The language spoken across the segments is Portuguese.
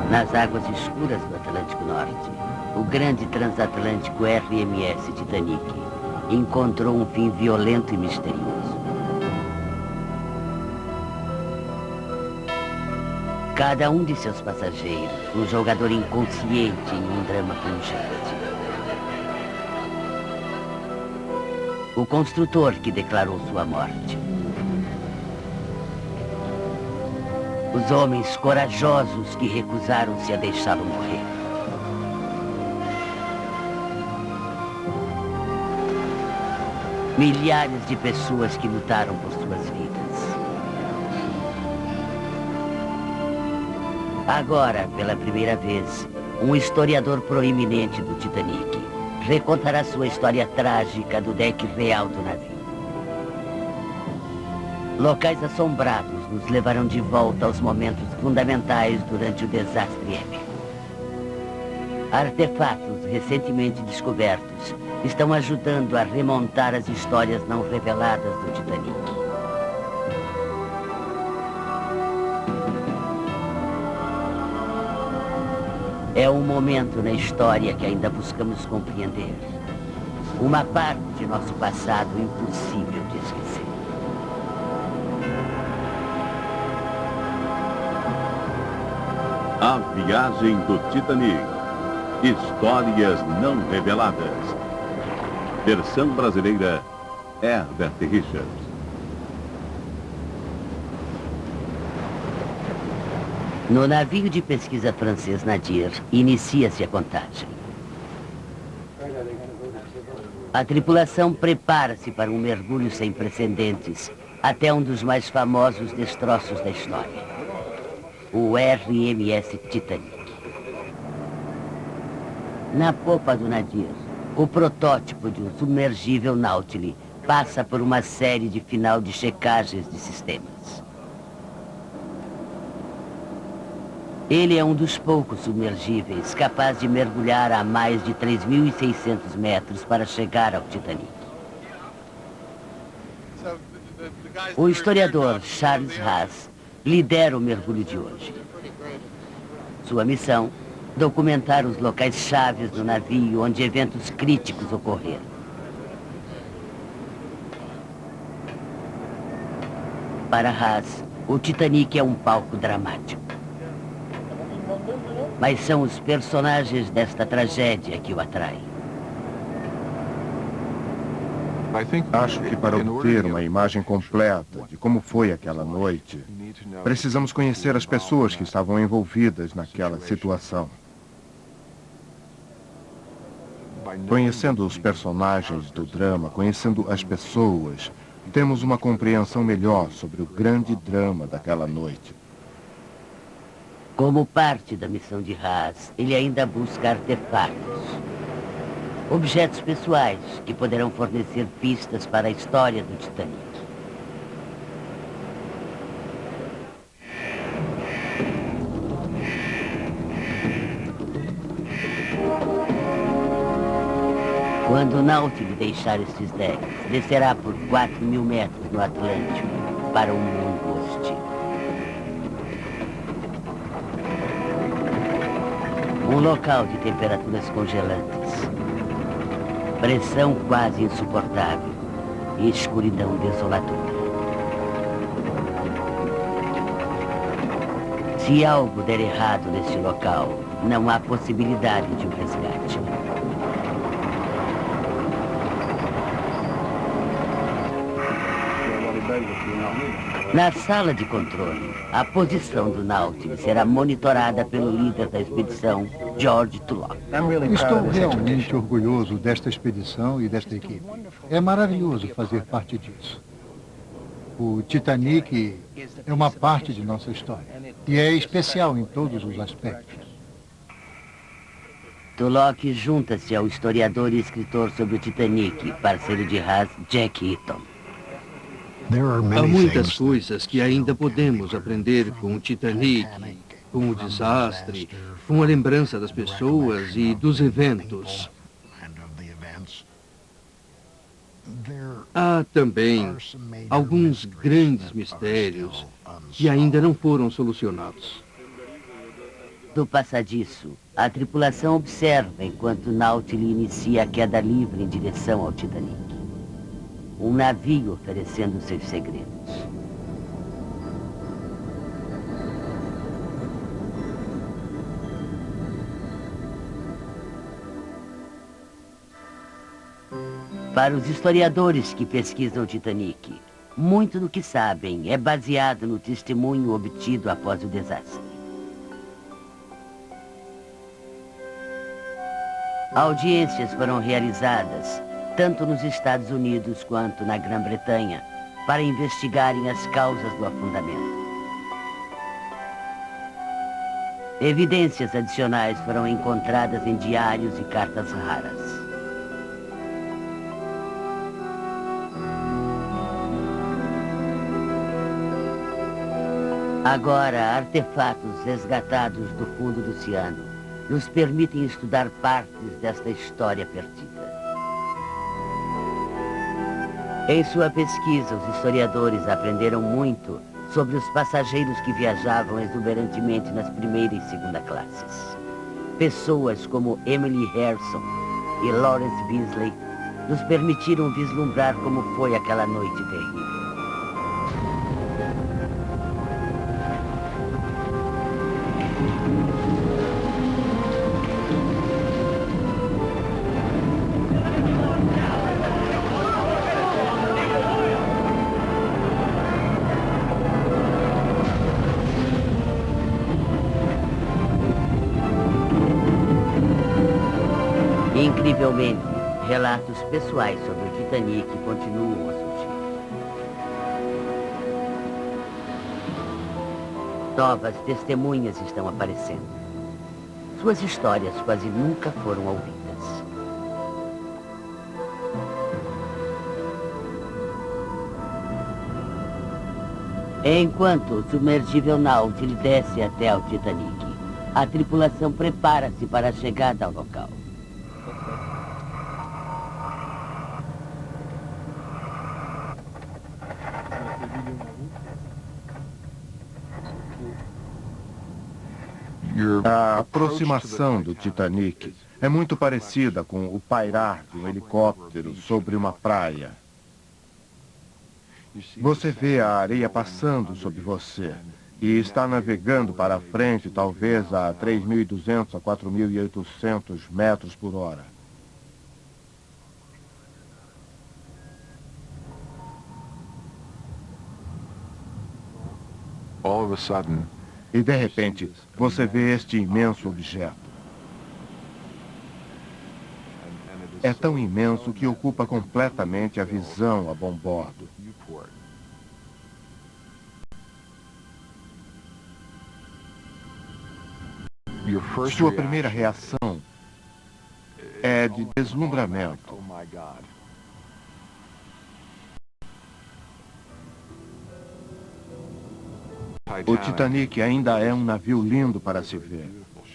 Nas águas escuras do Atlântico Norte, o grande transatlântico RMS Titanic encontrou um fim violento e misterioso. Cada um de seus passageiros, um jogador inconsciente em um drama pungente. O construtor que declarou sua morte. Os homens corajosos que recusaram-se a deixá-lo morrer. Milhares de pessoas que lutaram por suas vidas. Agora, pela primeira vez, um historiador proeminente do Titanic recontará sua história trágica do deck real do navio. Locais assombrados nos levarão de volta aos momentos fundamentais durante o desastre épico. Artefatos recentemente descobertos estão ajudando a remontar as histórias não reveladas do Titanic. É um momento na história que ainda buscamos compreender. Uma parte de nosso passado impossível de esquecer. A Viagem do Titanic. Histórias não reveladas. Versão brasileira, Herbert Richards. No navio de pesquisa francês Nadir, inicia-se a contagem. A tripulação prepara-se para um mergulho sem precedentes até um dos mais famosos destroços da história. O RMS Titanic. Na popa do Nadir, o protótipo de um submergível Nautilus passa por uma série de final de checagens de sistemas. Ele é um dos poucos submergíveis capaz de mergulhar a mais de 3.600 metros para chegar ao Titanic. O historiador Charles Haas lidera o mergulho de hoje. Sua missão, documentar os locais chaves do navio onde eventos críticos ocorreram. Para Haas, o Titanic é um palco dramático. Mas são os personagens desta tragédia que o atraem. Acho que para obter uma imagem completa de como foi aquela noite, precisamos conhecer as pessoas que estavam envolvidas naquela situação. Conhecendo os personagens do drama, conhecendo as pessoas, temos uma compreensão melhor sobre o grande drama daquela noite. Como parte da missão de Haas, ele ainda busca artefatos. Objetos pessoais que poderão fornecer pistas para a história do Titanic. Quando o Nautilus deixar estes decks, descerá por 4.000 metros no Atlântico para um mundo hostil. Um local de temperaturas congelantes, pressão quase insuportável e escuridão desoladora. Se algo der errado neste local, não há possibilidade de um resgate. Na sala de controle, a posição do Nautilus será monitorada pelo líder da expedição, George Tulloch. Estou realmente orgulhoso desta expedição e desta equipe. É maravilhoso fazer parte disso. O Titanic é uma parte de nossa história e é especial em todos os aspectos. Tulloch junta-se ao historiador e escritor sobre o Titanic, parceiro de Haas, Jack Eaton. Há muitas coisas que ainda podemos aprender com o Titanic, com o desastre, com a lembrança das pessoas e dos eventos. Há também alguns grandes mistérios que ainda não foram solucionados. Do passadiço, a tripulação observa enquanto o Nautilus inicia a queda livre em direção ao Titanic. Um navio oferecendo seus segredos. Para os historiadores que pesquisam o Titanic, muito do que sabem é baseado no testemunho obtido após o desastre. Audiências foram realizadas, tanto nos Estados Unidos quanto na Grã-Bretanha, para investigarem as causas do afundamento. Evidências adicionais foram encontradas em diários e cartas raras. Agora, artefatos resgatados do fundo do oceano nos permitem estudar partes desta história perdida. Em sua pesquisa, os historiadores aprenderam muito sobre os passageiros que viajavam exuberantemente nas primeira e segunda classes. Pessoas como Emily Harrison e Lawrence Beasley nos permitiram vislumbrar como foi aquela noite terrível. Incrivelmente, relatos pessoais sobre o Titanic continuam a surgir. Novas testemunhas estão aparecendo. Suas histórias quase nunca foram ouvidas. Enquanto o submergível Nautilus desce até ao Titanic, a tripulação prepara-se para a chegada ao local. A aproximação do Titanic é muito parecida com o pairar de um helicóptero sobre uma praia. Você vê a areia passando sobre você e está navegando para frente talvez a 3.200 a 4.800 metros por hora. All of a sudden, e de repente, você vê este imenso objeto. É tão imenso que ocupa completamente a visão a bombordo. Sua primeira reação é de deslumbramento. O Titanic ainda é um navio lindo para se ver.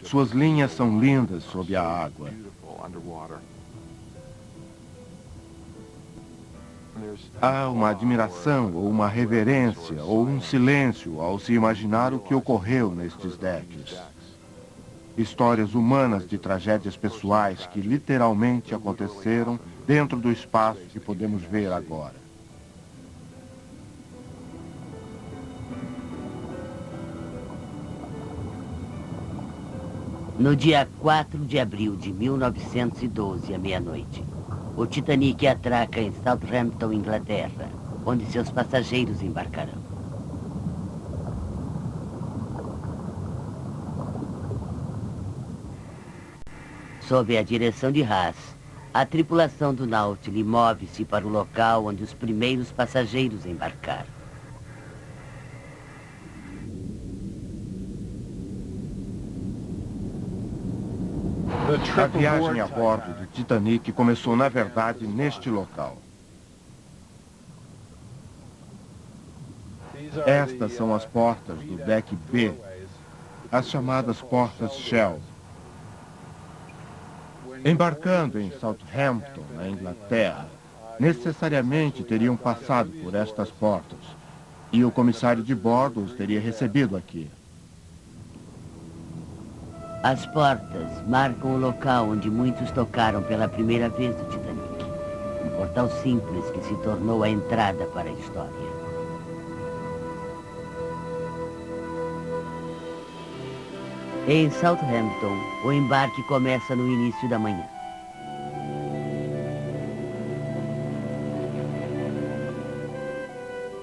Suas linhas são lindas sob a água. Há uma admiração, ou uma reverência, ou um silêncio ao se imaginar o que ocorreu nestes decks. Histórias humanas de tragédias pessoais que literalmente aconteceram dentro do espaço que podemos ver agora. No dia 4 de abril de 1912, à meia-noite, o Titanic atraca em Southampton, Inglaterra, onde seus passageiros embarcarão. Sob a direção de Haas, a tripulação do Nautilus move-se para o local onde os primeiros passageiros embarcaram. A viagem a bordo do Titanic começou, na verdade, neste local. Estas são as portas do deck B, as chamadas portas Shell. Embarcando em Southampton, na Inglaterra, necessariamente teriam passado por estas portas, e o comissário de bordo os teria recebido aqui. As portas marcam o local onde muitos tocaram pela primeira vez o Titanic. Um portal simples que se tornou a entrada para a história. Em Southampton, o embarque começa no início da manhã.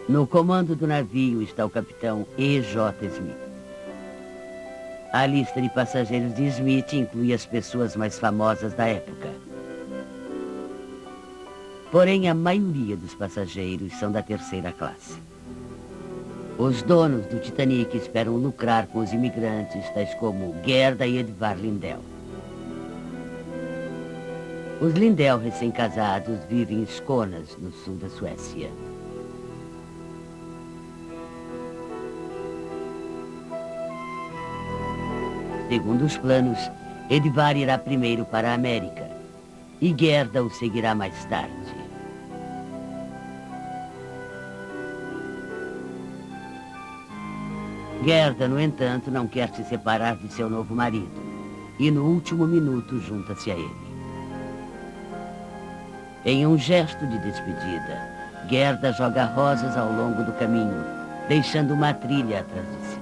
No comando do navio está o capitão E.J. Smith. A lista de passageiros de Smith inclui as pessoas mais famosas da época. Porém, a maioria dos passageiros são da terceira classe. Os donos do Titanic esperam lucrar com os imigrantes, tais como Gerda e Edvard Lindell. Os Lindell, recém-casados, vivem em Skåne, no sul da Suécia. Segundo os planos, Edvard irá primeiro para a América e Gerda o seguirá mais tarde. Gerda, no entanto, não quer se separar de seu novo marido e no último minuto junta-se a ele. Em um gesto de despedida, Gerda joga rosas ao longo do caminho, deixando uma trilha atrás de si.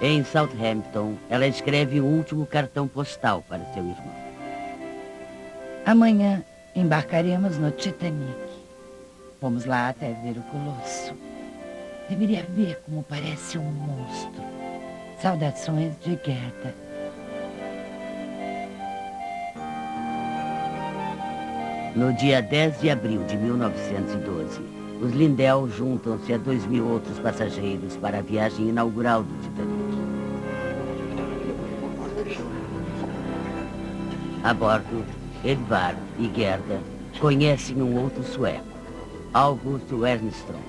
Em Southampton, ela escreve o último cartão postal para seu irmão. Amanhã embarcaremos no Titanic. Vamos lá até ver o Colosso. Deveria ver como parece um monstro. Saudações de Gerda. No dia 10 de abril de 1912, os Lindell juntam-se a 2.000 outros passageiros para a viagem inaugural do Titanic. A bordo, Edvard e Gerda conhecem um outro sueco, August Wernström.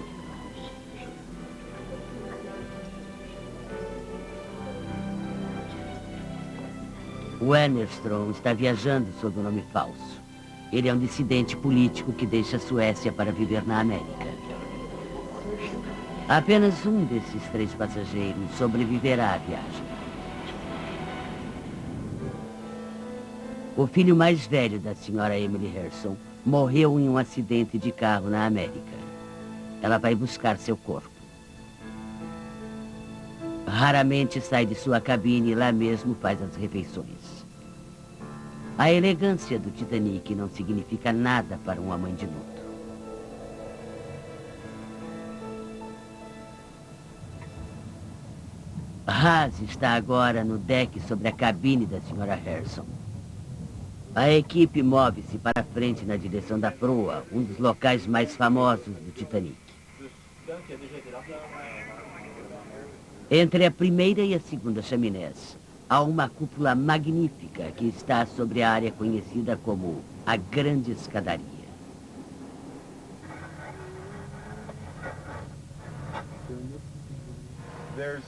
Wernström está viajando sob um nome falso. Ele é um dissidente político que deixa a Suécia para viver na América. Apenas um desses 3 passageiros sobreviverá à viagem. O filho mais velho da senhora Emily Harrison morreu em um acidente de carro na América. Ela vai buscar seu corpo. Raramente sai de sua cabine e lá mesmo faz as refeições. A elegância do Titanic não significa nada para uma mãe de luto. Haas está agora no deck sobre a cabine da senhora Harrison. A equipe move-se para frente na direção da proa, um dos locais mais famosos do Titanic. Entre a primeira e a segunda chaminés, há uma cúpula magnífica que está sobre a área conhecida como a Grande Escadaria.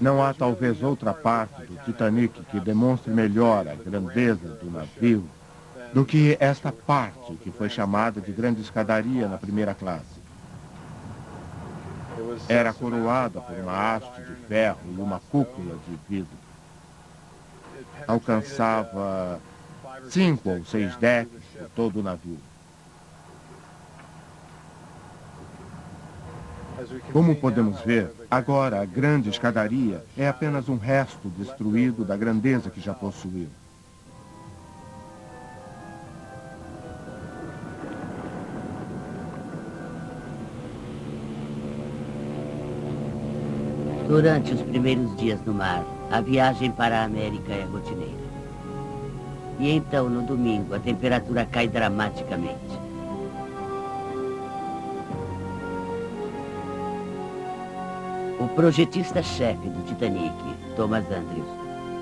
Não há talvez outra parte do Titanic que demonstre melhor a grandeza do navio do que esta parte que foi chamada de Grande Escadaria na primeira classe. Era coroada por uma haste de ferro e uma cúpula de vidro. Alcançava 5 ou 6 decks de todo o navio. Como podemos ver, agora a Grande Escadaria é apenas um resto destruído da grandeza que já possuiu. Durante os primeiros dias no mar, a viagem para a América é rotineira. E então, no domingo, a temperatura cai dramaticamente. O projetista-chefe do Titanic, Thomas Andrews,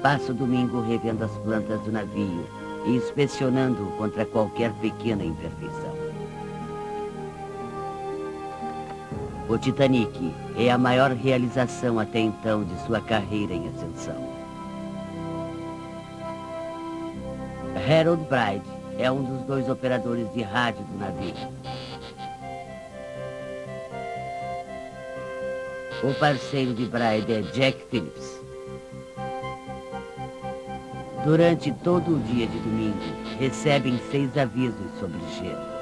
passa o domingo revendo as plantas do navio e inspecionando-o contra qualquer pequena imperfeição. O Titanic é a maior realização até então de sua carreira em ascensão. Harold Bride é um dos 2 operadores de rádio do navio. O parceiro de Bride é Jack Phillips. Durante todo o dia de domingo, recebem 6 avisos sobre gelo.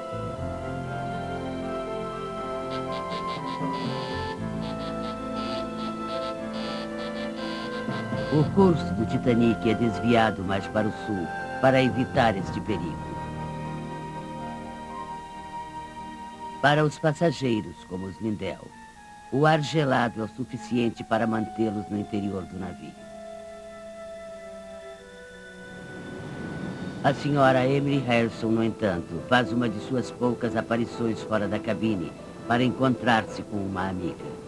O curso do Titanic é desviado mais para o sul, para evitar este perigo. Para os passageiros, como os Mindel, o ar gelado é o suficiente para mantê-los no interior do navio. A senhora Emily Harrison, no entanto, faz uma de suas poucas aparições fora da cabine para encontrar-se com uma amiga.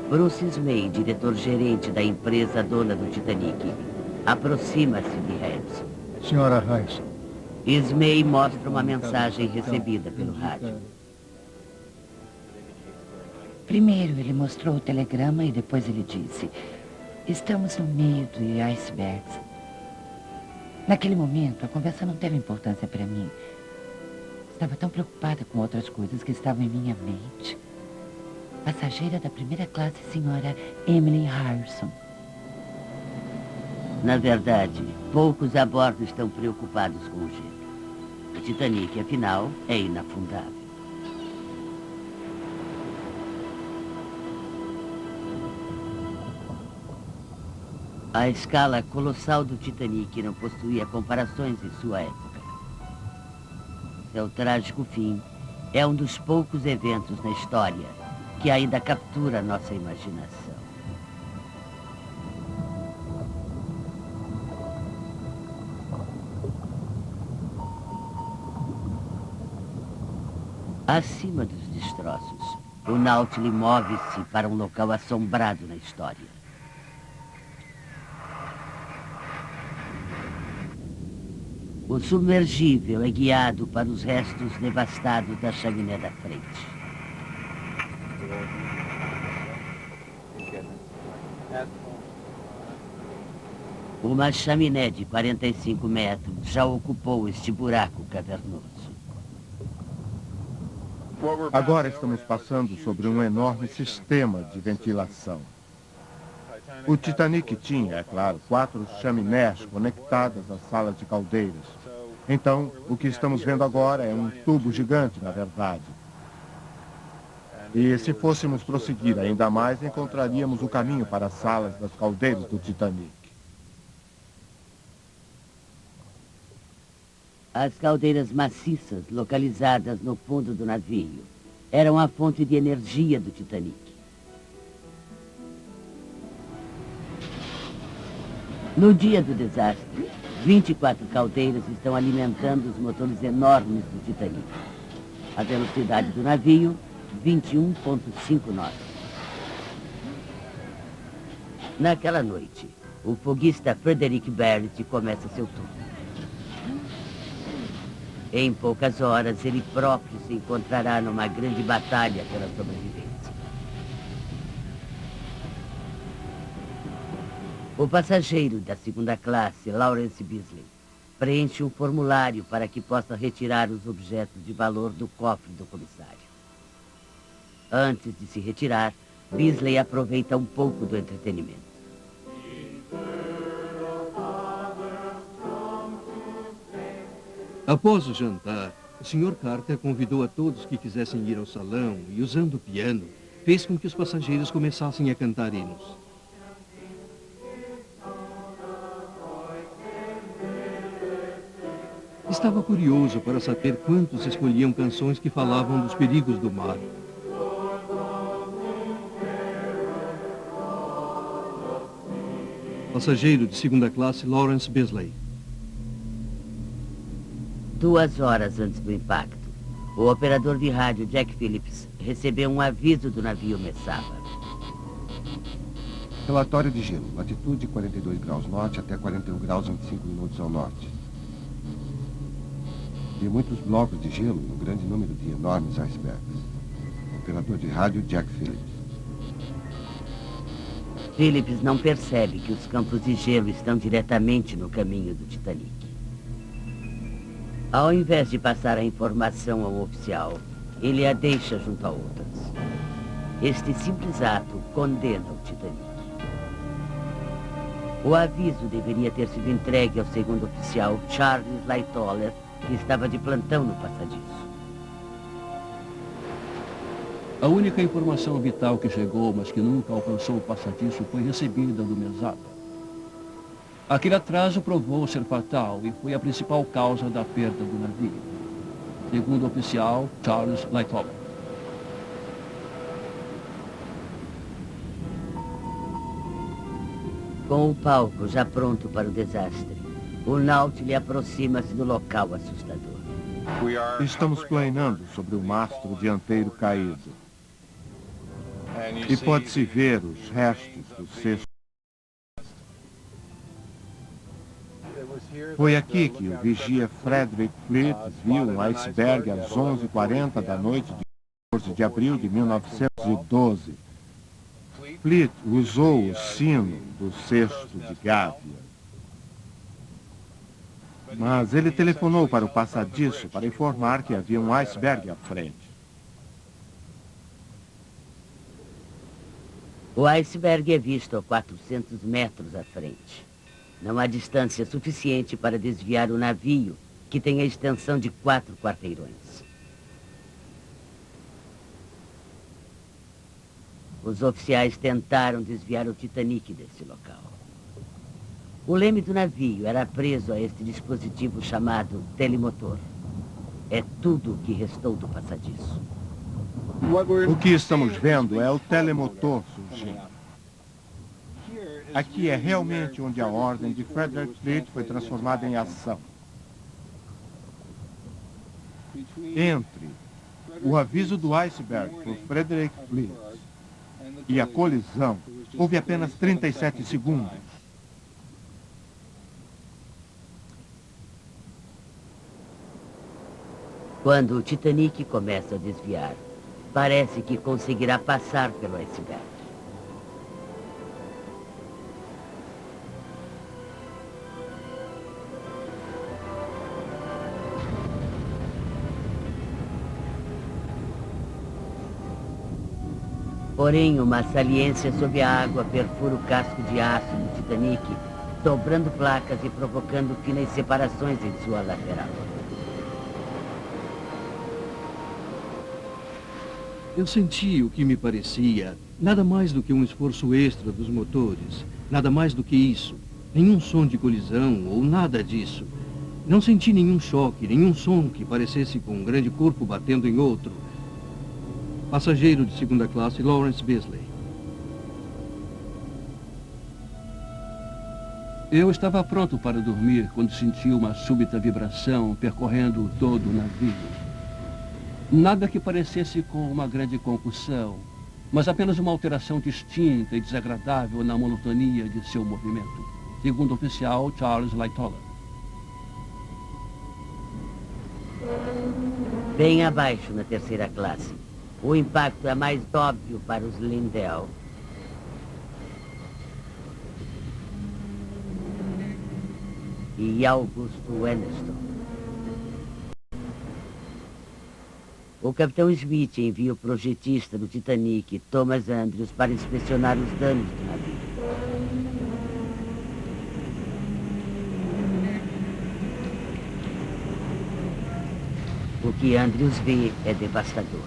Bruce Ismay, diretor-gerente da empresa dona do Titanic, aproxima-se de Harrison. Senhora Harrison. Ismay mostra uma mensagem recebida pelo rádio. Primeiro ele mostrou o telegrama e depois ele disse: estamos no meio de icebergs. Naquele momento, a conversa não teve importância para mim. Estava tão preocupada com outras coisas que estavam em minha mente. Passageira da primeira classe, senhora Emily Harrison. Na verdade, poucos a bordo estão preocupados com o gelo. O Titanic, afinal, é inafundável. A escala colossal do Titanic não possuía comparações em sua época. Seu trágico fim é um dos poucos eventos na história que ainda captura nossa imaginação. Acima dos destroços, o Nautilus move-se para um local assombrado na história. O submergível é guiado para os restos devastados da chaminé da frente. Uma chaminé de 45 metros já ocupou este buraco cavernoso. Agora estamos passando sobre um enorme sistema de ventilação. O Titanic tinha, é claro, 4 chaminés conectadas às salas de caldeiras. Então, o que estamos vendo agora é um tubo gigante, na verdade. E se fôssemos prosseguir ainda mais, encontraríamos o caminho para as salas das caldeiras do Titanic. As caldeiras maciças, localizadas no fundo do navio, eram a fonte de energia do Titanic. No dia do desastre, 24 caldeiras estão alimentando os motores enormes do Titanic. A velocidade do navio, 21,5 nós. Naquela noite, o foguista Frederick Barrett começa seu turno. Em poucas horas, ele próprio se encontrará numa grande batalha pela sobrevivência. O passageiro da segunda classe, Lawrence Beasley, preenche um formulário para que possa retirar os objetos de valor do cofre do comissário. Antes de se retirar, Beasley aproveita um pouco do entretenimento. Após o jantar, o Sr. Carter convidou a todos que quisessem ir ao salão e, usando o piano, fez com que os passageiros começassem a cantar hinos. Estava curioso para saber quantos escolhiam canções que falavam dos perigos do mar. Passageiro de segunda classe, Lawrence Beasley. 2 horas antes do impacto, o operador de rádio Jack Phillips recebeu um aviso do navio Mesaba. Relatório de gelo. Latitude 42 graus norte até 41 graus 25 minutos ao norte. E muitos blocos de gelo e um grande número de enormes icebergs. Operador de rádio Jack Phillips. Phillips não percebe que os campos de gelo estão diretamente no caminho do Titanic. Ao invés de passar a informação ao oficial, ele a deixa junto a outras. Este simples ato condena o Titanic. O aviso deveria ter sido entregue ao segundo oficial, Charles Lightoller, que estava de plantão no passadiço. A única informação vital que chegou, mas que nunca alcançou o passadiço, foi recebida do mesada. Aquele atraso provou ser fatal e foi a principal causa da perda do navio. Segundo o oficial, Charles Lightoller. Com o palco já pronto para o desastre, o Nautilus aproxima-se do local assustador. Estamos planando sobre o mastro dianteiro caído. E pode-se ver os restos do cesto. Foi aqui que o vigia Frederick Fleet viu um iceberg às 11h40 da noite de 14 de abril de 1912. Fleet usou o sino do cesto de Gávea. Mas ele telefonou para o passadiço para informar que havia um iceberg à frente. O iceberg é visto a 400 metros à frente. Não há distância suficiente para desviar o navio, que tem a extensão de 4 quarteirões. Os oficiais tentaram desviar o Titanic desse local. O leme do navio era preso a este dispositivo chamado telemotor. É tudo o que restou do passadiço. O que estamos vendo é o telemotor surgindo. Aqui é realmente onde a ordem de Frederick Fleet foi transformada em ação. Entre o aviso do iceberg por Frederick Fleet e a colisão, houve apenas 37 segundos. Quando o Titanic começa a desviar, parece que conseguirá passar pelo iceberg. Porém, uma saliência sob a água perfura o casco de aço do Titanic, dobrando placas e provocando finas separações em sua lateral. Eu senti o que me parecia nada mais do que um esforço extra dos motores. Nada mais do que isso. Nenhum som de colisão ou nada disso. Não senti nenhum choque, nenhum som que parecesse com um grande corpo batendo em outro. Passageiro de segunda classe, Lawrence Beasley. Eu estava pronto para dormir quando senti uma súbita vibração percorrendo todo o navio. Nada que parecesse com uma grande concussão, mas apenas uma alteração distinta e desagradável na monotonia de seu movimento, segundo o oficial Charles Lightoller. Bem abaixo na terceira classe, o impacto é mais óbvio para os Lindell. E Augusto Eneston. O capitão Smith envia o projetista do Titanic, Thomas Andrews, para inspecionar os danos do navio. O que Andrews vê é devastador.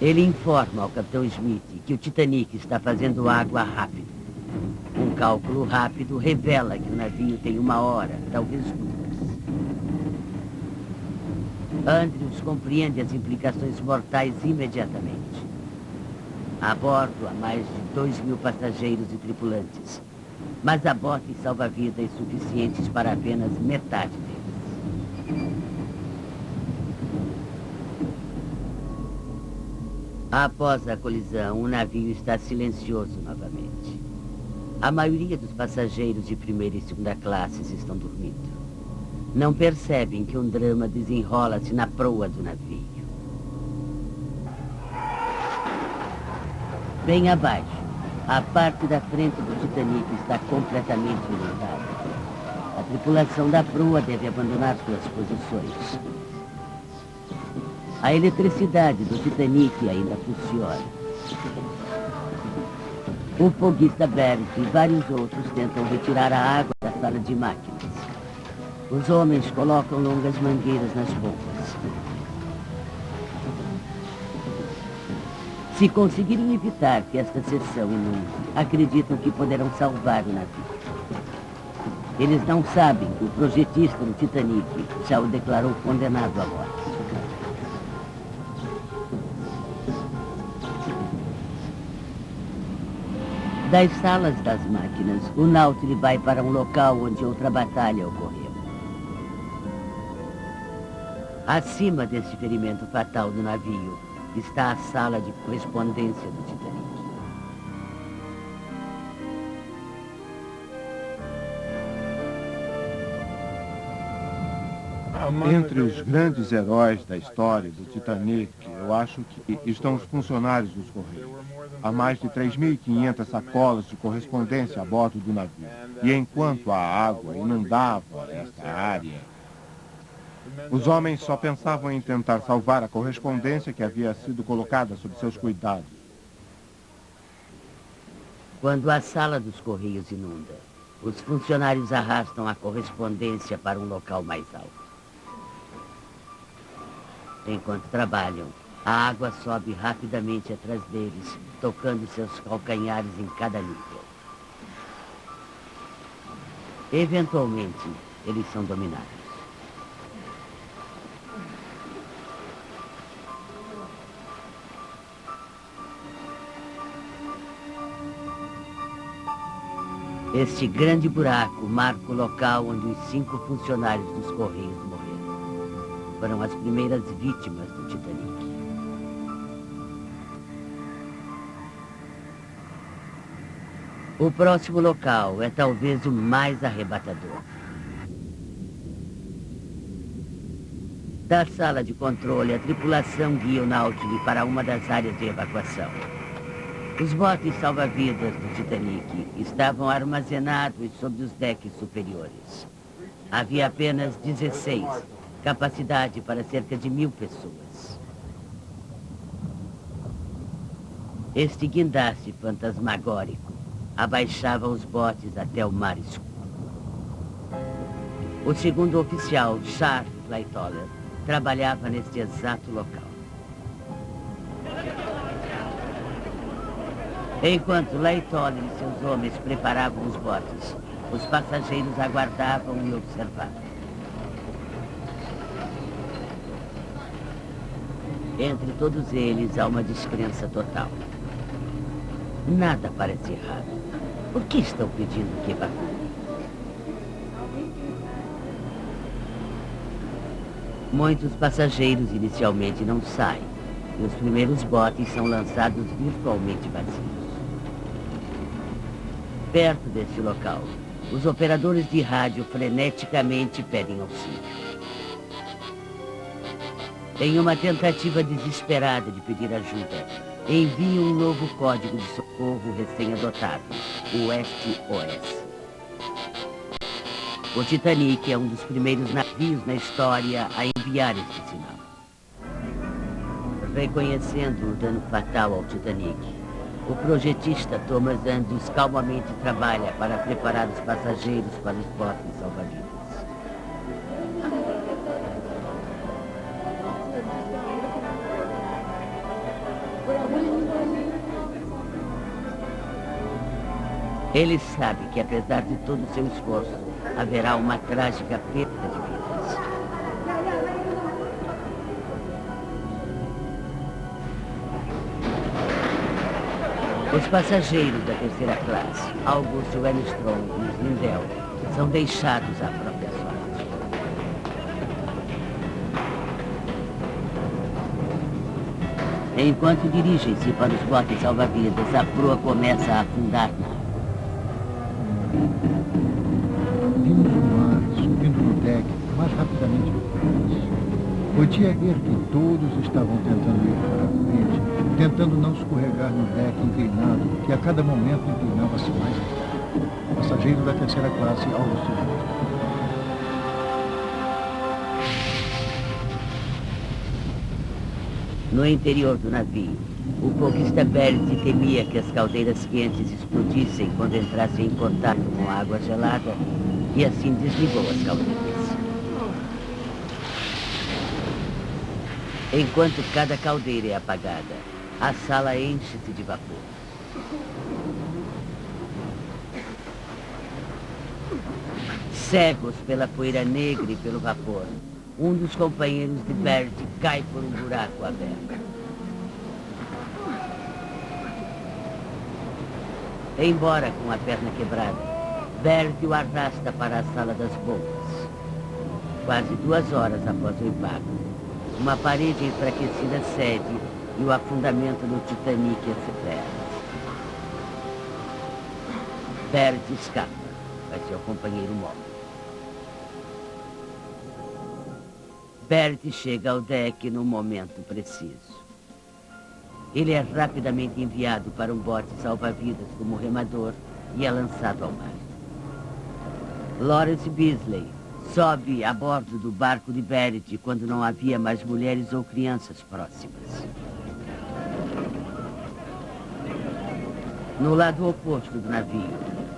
Ele informa ao capitão Smith que o Titanic está fazendo água rápido. Um cálculo rápido revela que o navio tem 1 hora, talvez 2. Andrews compreende as implicações mortais imediatamente. A bordo há mais de 2.000 passageiros e tripulantes, mas há botes salva-vidas suficientes para apenas metade deles. Após a colisão, o navio está silencioso novamente. A maioria dos passageiros de primeira e segunda classes estão dormindo. Não percebem que um drama desenrola-se na proa do navio. Bem abaixo, a parte da frente do Titanic está completamente inundada. A tripulação da proa deve abandonar suas posições. A eletricidade do Titanic ainda funciona. O foguista Bert e vários outros tentam retirar a água da sala de máquinas. Os homens colocam longas mangueiras nas bombas. Se conseguirem evitar que esta seção inunde, acreditam que poderão salvar o navio. Eles não sabem que o projetista do Titanic já o declarou condenado à morte. Das salas das máquinas, o Nautilus vai para um local onde outra batalha ocorreu. Acima desse ferimento fatal do navio está a sala de correspondência do Titanic. Entre os grandes heróis da história do Titanic, eu acho que estão os funcionários dos Correios. Há mais de 3.500 sacolas de correspondência a bordo do navio. E enquanto a água inundava esta área, os homens só pensavam em tentar salvar a correspondência que havia sido colocada sob seus cuidados. Quando a sala dos Correios inunda, os funcionários arrastam a correspondência para um local mais alto. Enquanto trabalham, a água sobe rapidamente atrás deles, tocando seus calcanhares em cada nível. Eventualmente, eles são dominados. Este grande buraco marca o local onde os 5 funcionários dos Correios morreram. Foram as primeiras vítimas do Titanic. O próximo local é talvez o mais arrebatador. Da sala de controle, a tripulação guia o Nautilus para uma das áreas de evacuação. Os botes salva-vidas do Titanic estavam armazenados sob os decks superiores. Havia apenas 16, capacidade para cerca de 1.000 pessoas. Este guindaste fantasmagórico abaixava os botes até o mar escuro. O segundo oficial, Charles Lightoller, trabalhava neste exato local. Enquanto Lightoller e seus homens preparavam os botes, os passageiros aguardavam e observavam. Entre todos eles há uma descrença total. Nada parece errado. Por que estão pedindo que evacuem? Muitos passageiros inicialmente não saem, e os primeiros botes são lançados virtualmente vazios. Perto deste local, os operadores de rádio freneticamente pedem auxílio. Em uma tentativa desesperada de pedir ajuda, enviam um novo código de socorro recém-adotado, o SOS. O Titanic é um dos primeiros navios na história a enviar este sinal. Reconhecendo o dano fatal ao Titanic, o projetista Thomas Andrews calmamente trabalha para preparar os passageiros para os botes salva-vidas. Ele sabe que, apesar de todo o seu esforço, haverá uma trágica perda de vidas. Os passageiros da terceira classe, August Wenström e Lindell, são deixados à própria sorte. Enquanto dirigem-se para os botes salva-vidas, a proa começa a afundar na água. Vimos o mar subindo no deck o mais rapidamente possível. Podia ver que todos estavam tentando ir para frente, tentando não escorregar no deck inclinado, que a cada momento inclinava-se mais. Passageiro da terceira classe, August Wenström. No interior do navio, o cokista Verity temia que as caldeiras quentes explodissem quando entrassem em contato com a água gelada e assim desligou as caldeiras. Enquanto cada caldeira é apagada, a sala enche-se de vapor. Cegos pela poeira negra e pelo vapor, um dos companheiros de Verity cai por um buraco aberto. Embora com a perna quebrada, Verity o arrasta para a sala das bombas. Quase 2 horas após o impacto, uma parede enfraquecida cede e o afundamento do Titanic acelera. Verity escapa, mas seu companheiro morre. Verity chega ao deck no momento preciso. Ele é rapidamente enviado para um bote salva-vidas como remador e é lançado ao mar. Lawrence Beasley sobe a bordo do barco de Verity quando não havia mais mulheres ou crianças próximas. No lado oposto do navio,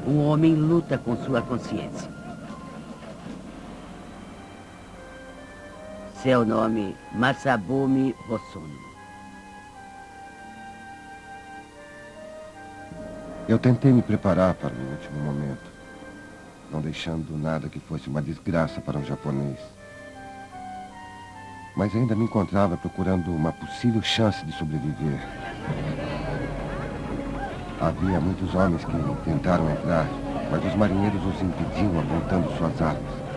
um homem luta com sua consciência. Seu nome, Masabumi Hosono. Eu tentei me preparar para o último momento, não deixando nada que fosse uma desgraça para um japonês. Mas ainda me encontrava procurando uma possível chance de sobreviver. Havia muitos homens que tentaram entrar, mas os marinheiros os impediam apontando suas armas.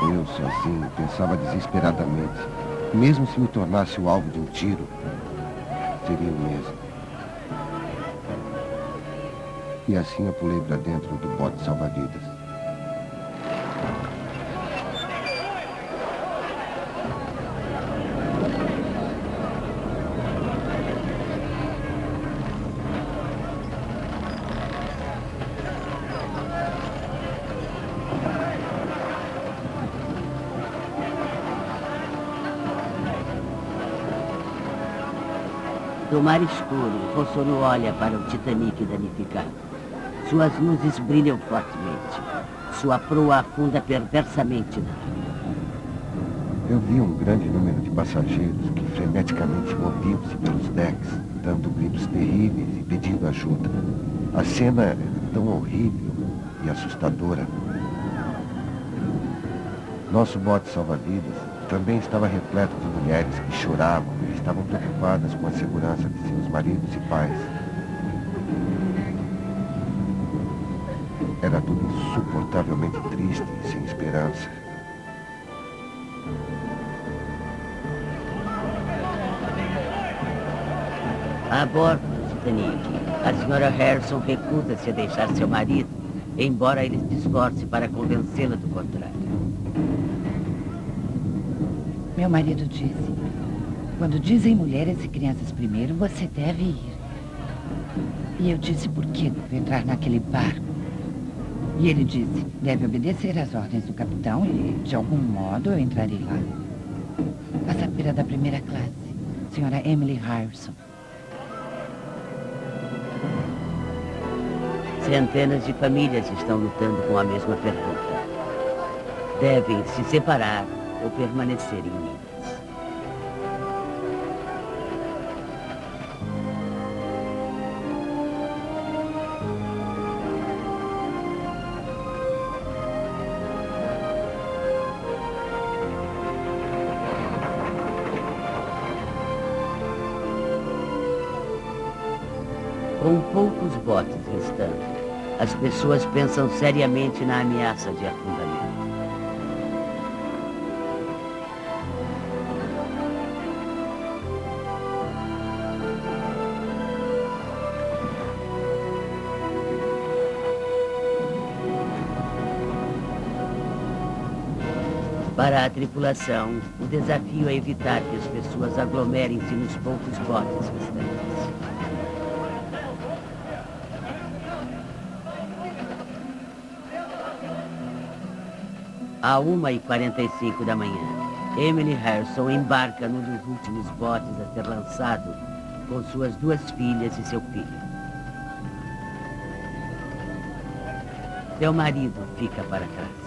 Eu, sozinho, pensava desesperadamente. Mesmo se me tornasse o alvo de um tiro, seria o mesmo. E assim eu pulei para dentro do bote salva-vidas. Do mar escuro, Hosono olha para o Titanic danificado. Suas luzes brilham fortemente. Sua proa afunda perversamente na água. Eu vi um grande número de passageiros que freneticamente moviam-se pelos decks, dando gritos terríveis e pedindo ajuda. A cena era tão horrível e assustadora. Nosso bote salva-vidas também estava repleto de mulheres que choravam e estavam preocupadas com a segurança de seus maridos e pais. Era tudo insuportavelmente triste e sem esperança. A bordo do Titanic, a senhora Harrison recusa-se a deixar seu marido, embora ele se esforce para convencê-la do contrário. Meu marido disse, quando dizem mulheres e crianças primeiro, você deve ir. E eu disse, por que devo entrar naquele barco? E ele disse, deve obedecer às ordens do capitão e, de algum modo, eu entrarei lá. A sapeira da primeira classe, senhora Emily Harrison. Centenas de famílias estão lutando com a mesma pergunta. Devem se separar ou permanecer unidas. Com poucos botes restando, as pessoas pensam seriamente na ameaça de afundamento. Para a tripulação, o desafio é evitar que as pessoas aglomerem-se nos poucos botes restantes. À 1h45 da manhã, Emily Harrison embarca num dos últimos botes a ser lançado com suas 2 filhas e seu filho. Seu marido fica para trás.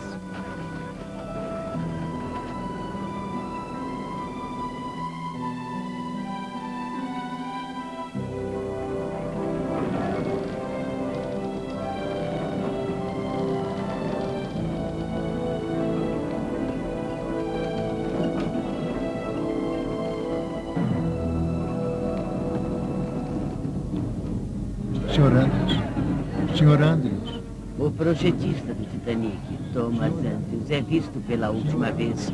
Sr. Andrews. O projetista do Titanic, Thomas Andrews, é visto pela última vez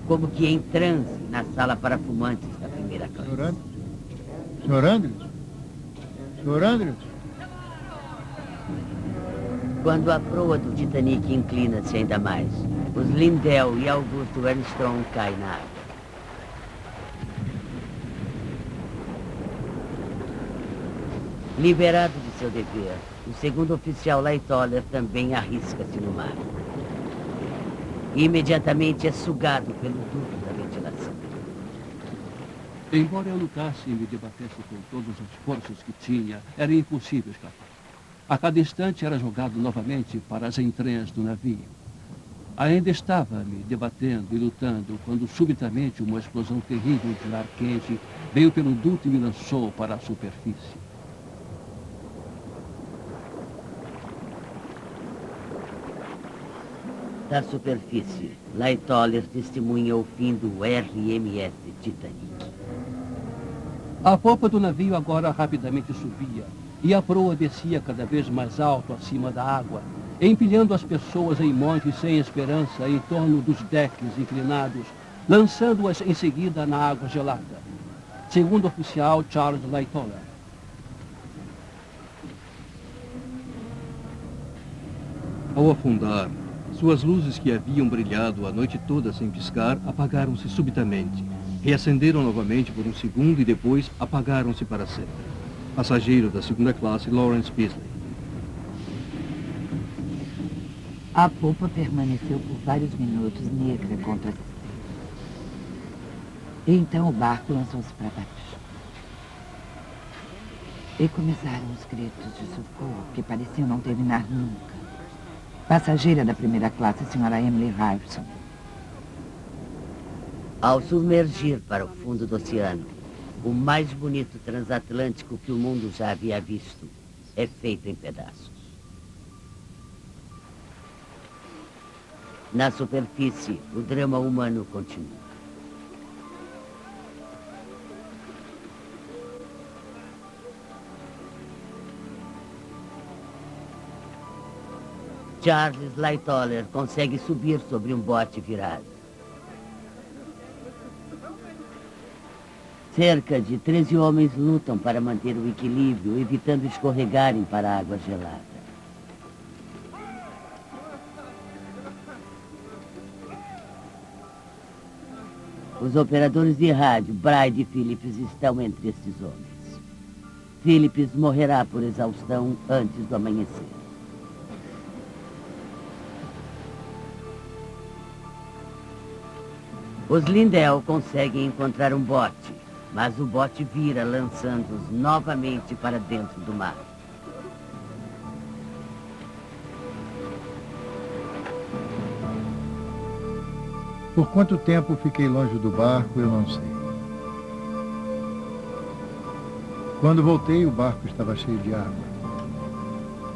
como que em transe na sala para fumantes da primeira classe. Sr. Andrews? Sr. Andrews? Quando a proa do Titanic inclina-se ainda mais, os Lindell e Augusto Armstrong caem na água. Liberado de seu dever, o segundo oficial Lightoller também arrisca-se no mar. Imediatamente é sugado pelo duto da ventilação. Embora eu lutasse e me debatesse com todas as forças que tinha, era impossível escapar. A cada instante era jogado novamente para as entranhas do navio. Ainda estava me debatendo e lutando quando subitamente uma explosão terrível de ar quente veio pelo duto e me lançou para a superfície. Da superfície, Lightoller testemunha o fim do RMS Titanic. A popa do navio agora rapidamente subia e a proa descia cada vez mais alto acima da água, empilhando as pessoas em montes sem esperança em torno dos decks inclinados, lançando-as em seguida na água gelada. Segundo oficial Charles Lightoller. Ao afundar, suas luzes que haviam brilhado a noite toda sem piscar apagaram-se subitamente. Reacenderam novamente por um segundo e depois apagaram-se para sempre. Passageiro da segunda classe, Lawrence Beasley. A popa permaneceu por vários minutos negra contra a... E então o barco lançou-se para baixo. E começaram os gritos de socorro que pareciam não terminar nunca. Passageira da primeira classe, Sra. Emily Harrison. Ao submergir para o fundo do oceano, o mais bonito transatlântico que o mundo já havia visto é feito em pedaços. Na superfície, o drama humano continua. Charles Lightoller consegue subir sobre um bote virado. Cerca de 13 homens lutam para manter o equilíbrio, evitando escorregarem para a água gelada. Os operadores de rádio, Bride e Phillips, estão entre estes homens. Phillips morrerá por exaustão antes do amanhecer. Os Lindell conseguem encontrar um bote, mas o bote vira, lançando-os novamente para dentro do mar. Por quanto tempo fiquei longe do barco, eu não sei. Quando voltei, o barco estava cheio de água.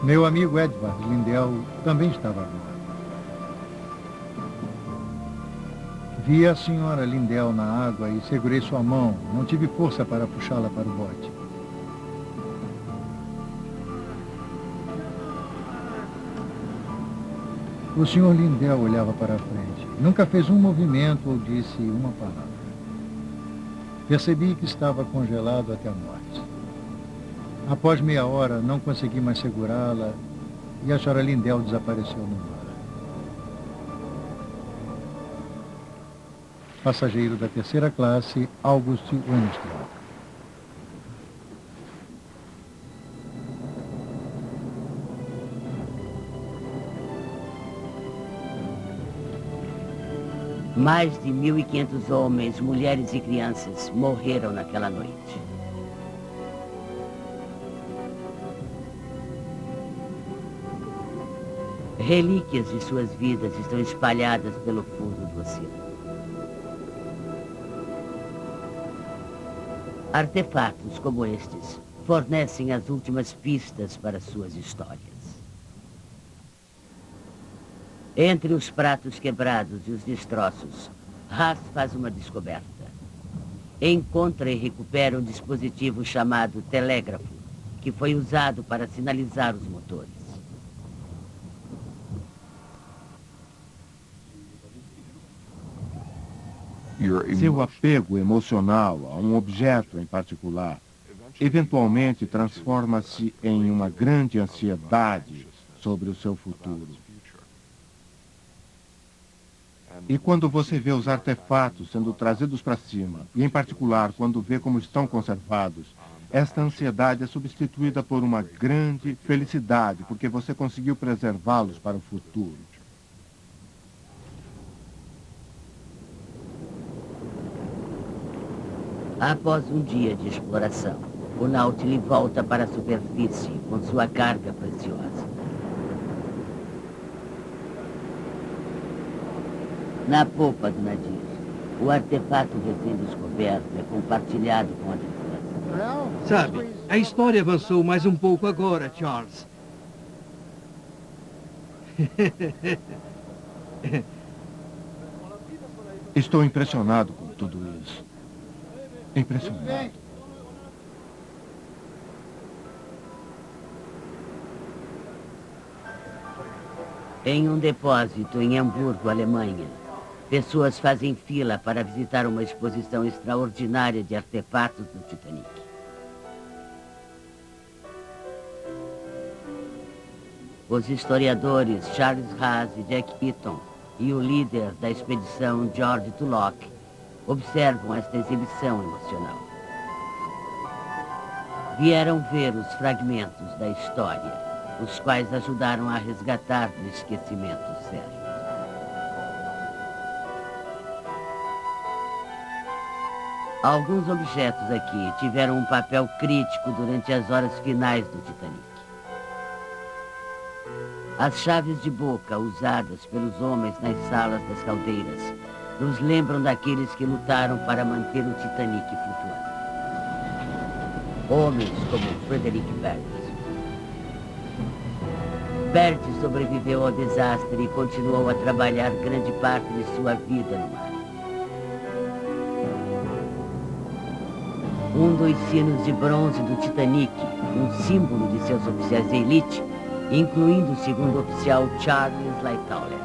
Meu amigo Edward Lindell também estava a bordo. Vi a senhora Lindell na água e segurei sua mão. Não tive força para puxá-la para o bote. O senhor Lindell olhava para a frente. Nunca fez um movimento ou disse uma palavra. Percebi que estava congelado até a morte. Após meia hora, não consegui mais segurá-la e a senhora Lindell desapareceu no mar. Passageiro da terceira classe, August Armstrong. Mais de 1.500 homens, mulheres e crianças morreram naquela noite. Relíquias de suas vidas estão espalhadas pelo fundo do oceano. Artefatos como estes fornecem as últimas pistas para suas histórias. Entre os pratos quebrados e os destroços, Haas faz uma descoberta. Encontra e recupera um dispositivo chamado telégrafo, que foi usado para sinalizar os motores. Seu apego emocional a um objeto em particular eventualmente transforma-se em uma grande ansiedade sobre o seu futuro. E quando você vê os artefatos sendo trazidos para cima, e em particular quando vê como estão conservados, esta ansiedade é substituída por uma grande felicidade, porque você conseguiu preservá-los para o futuro. Após um dia de exploração, o Nautilus volta para a superfície com sua carga preciosa. Na popa do navio, o artefato recém-descoberto é compartilhado com a tripulação. Sabe, a história avançou mais um pouco agora, Charles. Estou impressionado com tudo isso. Impressionado. Em um depósito em Hamburgo, Alemanha, pessoas fazem fila para visitar uma exposição extraordinária de artefatos do Titanic. Os historiadores Charles Haas e Jack Pitton e o líder da expedição George Tulloch observam esta exibição emocional. Vieram ver os fragmentos da história, os quais ajudaram a resgatar do esquecimento certo. Alguns objetos aqui tiveram um papel crítico durante as horas finais do Titanic. As chaves de boca usadas pelos homens nas salas das caldeiras nos lembram daqueles que lutaram para manter o Titanic flutuando. Homens como Frederick Bert. Bert sobreviveu ao desastre e continuou a trabalhar grande parte de sua vida no mar. Um dos sinos de bronze do Titanic, um símbolo de seus oficiais de elite, incluindo o segundo oficial Charles Lightoller.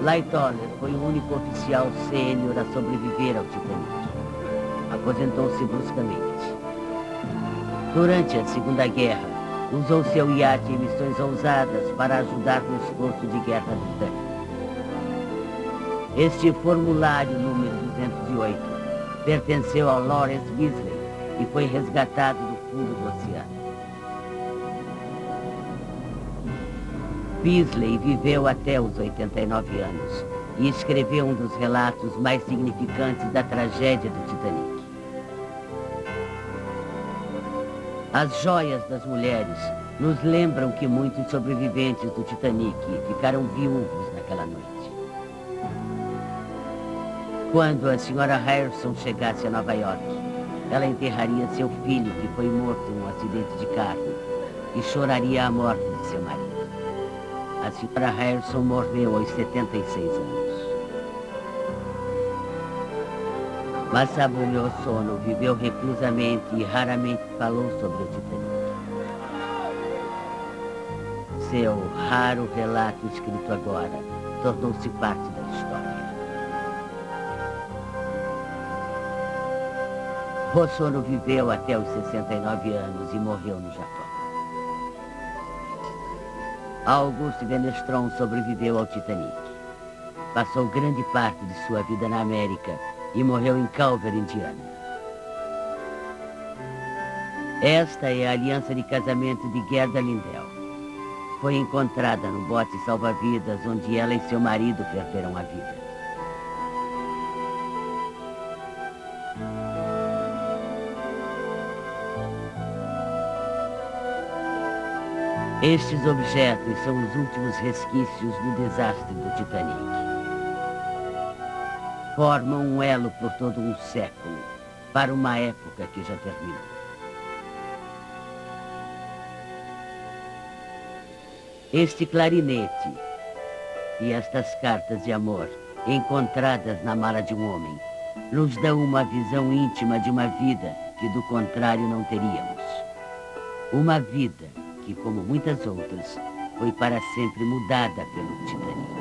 Lightoller foi o único oficial sênior a sobreviver ao Titanic. Aposentou-se bruscamente. Durante a Segunda Guerra, usou seu iate em missões ousadas para ajudar no esforço de guerra britânica. Este formulário número 208 pertenceu ao Lawrence Beasley e foi resgatado do fundo do oceano. Beasley viveu até os 89 anos e escreveu um dos relatos mais significantes da tragédia do Titanic. As joias das mulheres nos lembram que muitos sobreviventes do Titanic ficaram viúvos naquela noite. Quando a senhora Harrison chegasse a Nova York, ela enterraria seu filho que foi morto em um acidente de carro e choraria a morte de seu marido. A senhora Harrison morreu aos 76 anos. Masamune Hosono viveu reclusamente e raramente falou sobre o Titanic. Seu raro relato escrito agora tornou-se parte da história. Hosono viveu até os 69 anos e morreu no Japão. Auguste Wennerstrom sobreviveu ao Titanic. Passou grande parte de sua vida na América e morreu em Culver, Indiana. Esta é a aliança de casamento de Gerda Lindell. foi encontrada no bote salva-vidas onde ela e seu marido perderam a vida. Estes objetos são os últimos resquícios do desastre do Titanic. Formam um elo por todo um século, para uma época que já terminou. Este clarinete e estas cartas de amor, encontradas na mala de um homem, nos dão uma visão íntima de uma vida que, do contrário, não teríamos. Uma vida que, como muitas outras, foi para sempre mudada pelo Titanic.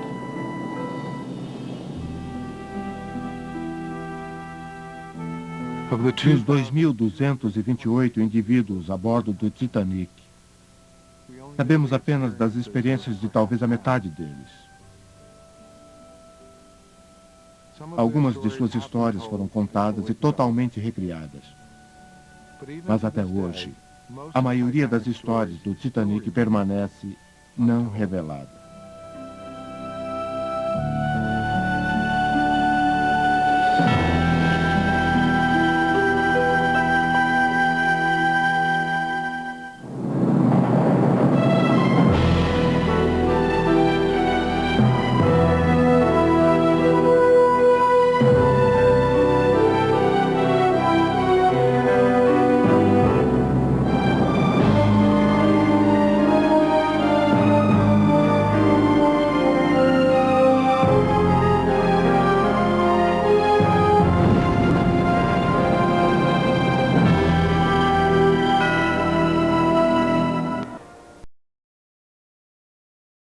Dos 2.228 indivíduos a bordo do Titanic, sabemos apenas das experiências de talvez a metade deles. Algumas de suas histórias foram contadas e totalmente recriadas. Mas até hoje, a maioria das histórias do Titanic permanece não revelada.